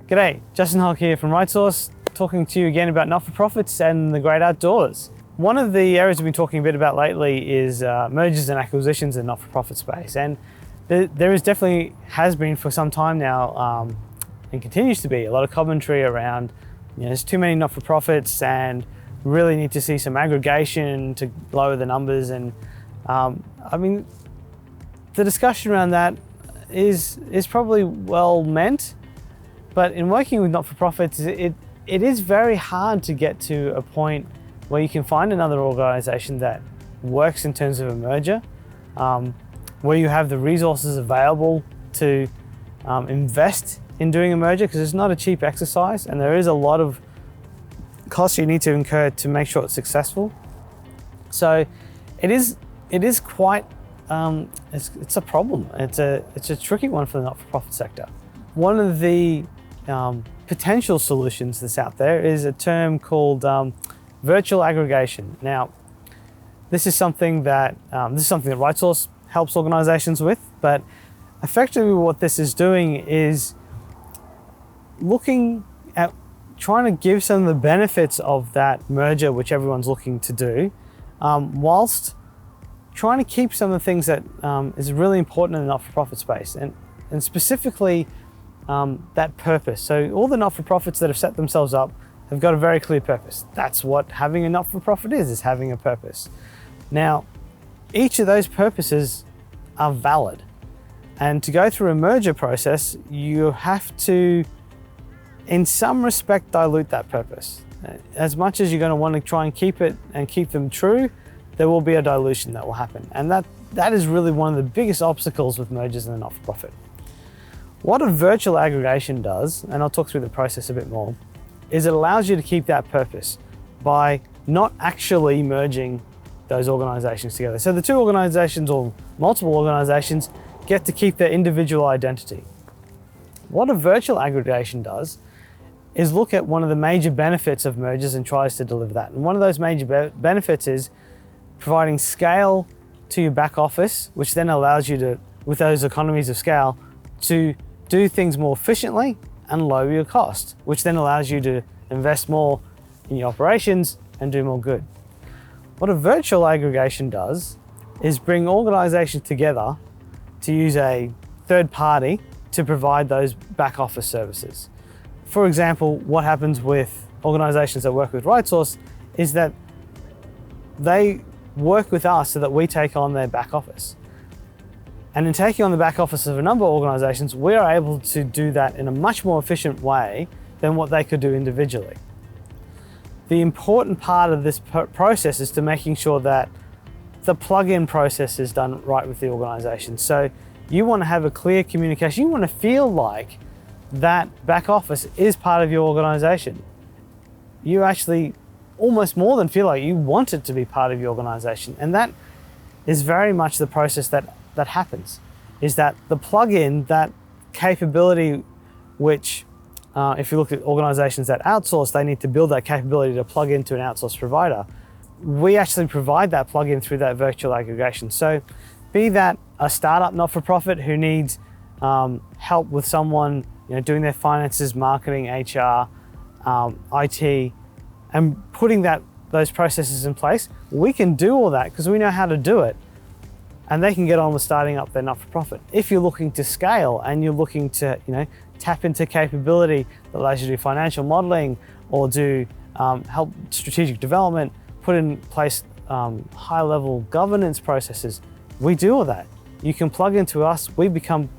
G'day, Justin Hogg here from RightSource, talking to you again about not-for-profits and the great outdoors. One of the areas we've been talking a bit about lately is mergers and acquisitions in the not-for-profit space. And there is definitely, has been for some time now, and continues to be, a lot of commentary around, there's too many not-for-profits and really need to see some aggregation to lower the numbers. And I mean, the discussion around that is probably well meant, but in working with not-for-profits, it is very hard to get to a point where you can find another organisation that works in terms of a merger, where you have the resources available to invest in doing a merger, because it's not a cheap exercise and there is a lot of costs you need to incur to make sure it's successful. So it is quite, it's a problem. It's a tricky one for the not-for-profit sector. One of the potential solutions that's out there is a term called virtual aggregation. Now, this is something that RightSource helps organizations with, but effectively what this is doing is looking at trying to give some of the benefits of that merger, which everyone's looking to do, whilst trying to keep some of the things that is really important in the not-for-profit space, and specifically that purpose. So all the not-for-profits that have set themselves up have got a very clear purpose. That's what having a not-for-profit is having a purpose. Now, each of those purposes are valid. And to go through a merger process, you have to, in some respect, dilute that purpose. As much as you're going to want to try and keep it and keep them true, there will be a dilution that will happen. And that is really one of the biggest obstacles with mergers in the not-for-profit. What a virtual aggregation does, and I'll talk through the process a bit more, is it allows you to keep that purpose by not actually merging those organizations together. So the two organizations or multiple organizations get to keep their individual identity. What a virtual aggregation does is look at one of the major benefits of mergers and tries to deliver that. And one of those major benefits is providing scale to your back office, which then allows you to, with those economies of scale, to do things more efficiently and lower your cost, which then allows you to invest more in your operations and do more good. What a virtual aggregation does is bring organizations together to use a third party to provide those back office services. For example, what happens with organizations that work with RightSource is that they work with us so that we take on their back office. And in taking on the back office of a number of organizations, we are able to do that in a much more efficient way than what they could do individually. The important part of this process is to making sure that the plug-in process is done right with the organization. So you want to have a clear communication. You want to feel like that back office is part of your organization. You actually almost more than feel like you want it to be part of your organization. And that is very much the process that happens, is that the plug-in, that capability, which if you look at organizations that outsource, they need to build that capability to plug into an outsourced provider. We actually provide that plug-in through that virtual aggregation. So be that a startup not-for-profit who needs help with someone doing their finances, marketing, HR, IT, and putting those processes in place, we can do all that because we know how to do it. And they can get on with starting up their not-for-profit. If you're looking to scale and you're looking to tap into capability that allows you to do financial modeling or do help strategic development, put in place high-level governance processes, we do all that. You can plug into us, we become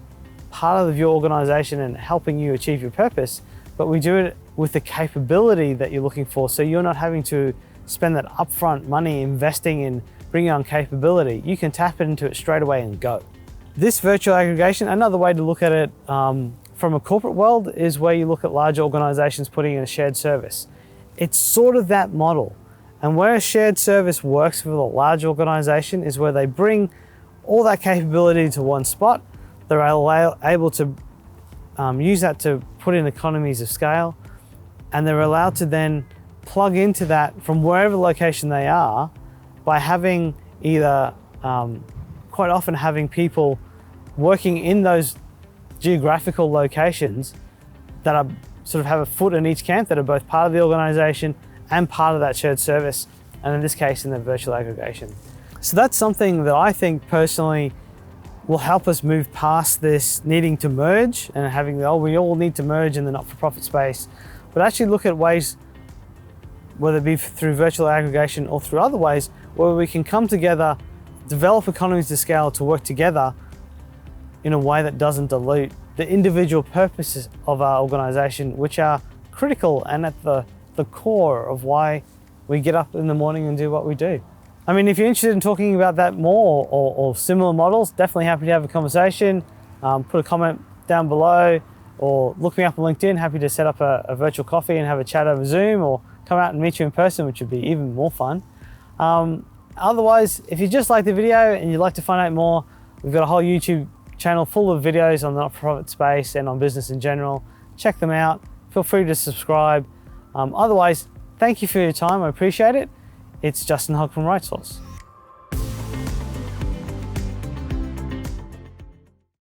part of your organization and helping you achieve your purpose, but we do it with the capability that you're looking for, so you're not having to spend that upfront money investing in bringing on capability. You can tap into it straight away and go. This virtual aggregation, another way to look at it from a corporate world, is where you look at large organizations putting in a shared service. It's sort of that model. And where a shared service works for a large organization is where they bring all that capability to one spot. They're able to use that to put in economies of scale, and they're allowed to then plug into that from wherever location they are by having either, quite often having people working in those geographical locations that are sort of have a foot in each camp that are both part of the organization and part of that shared service, and in this case, in the virtual aggregation. So that's something that I think personally will help us move past this needing to merge and having the, oh, we all need to merge in the not-for-profit space, but actually look at ways, whether it be through virtual aggregation or through other ways, where we can come together, develop economies of scale to work together in a way that doesn't dilute the individual purposes of our organization, which are critical and at the core of why we get up in the morning and do what we do. I mean, if you're interested in talking about that more or similar models, definitely happy to have a conversation. Put a comment down below or look me up on LinkedIn. Happy to set up a virtual coffee and have a chat over Zoom, or come out and meet you in person, which would be even more fun. Otherwise, if you just like the video and you'd like to find out more, we've got a whole YouTube channel full of videos on the not-for-profit space and on business in general. Check them out. Feel free to subscribe. Otherwise, thank you for your time. I appreciate it. It's Justin Hogg from RightSource.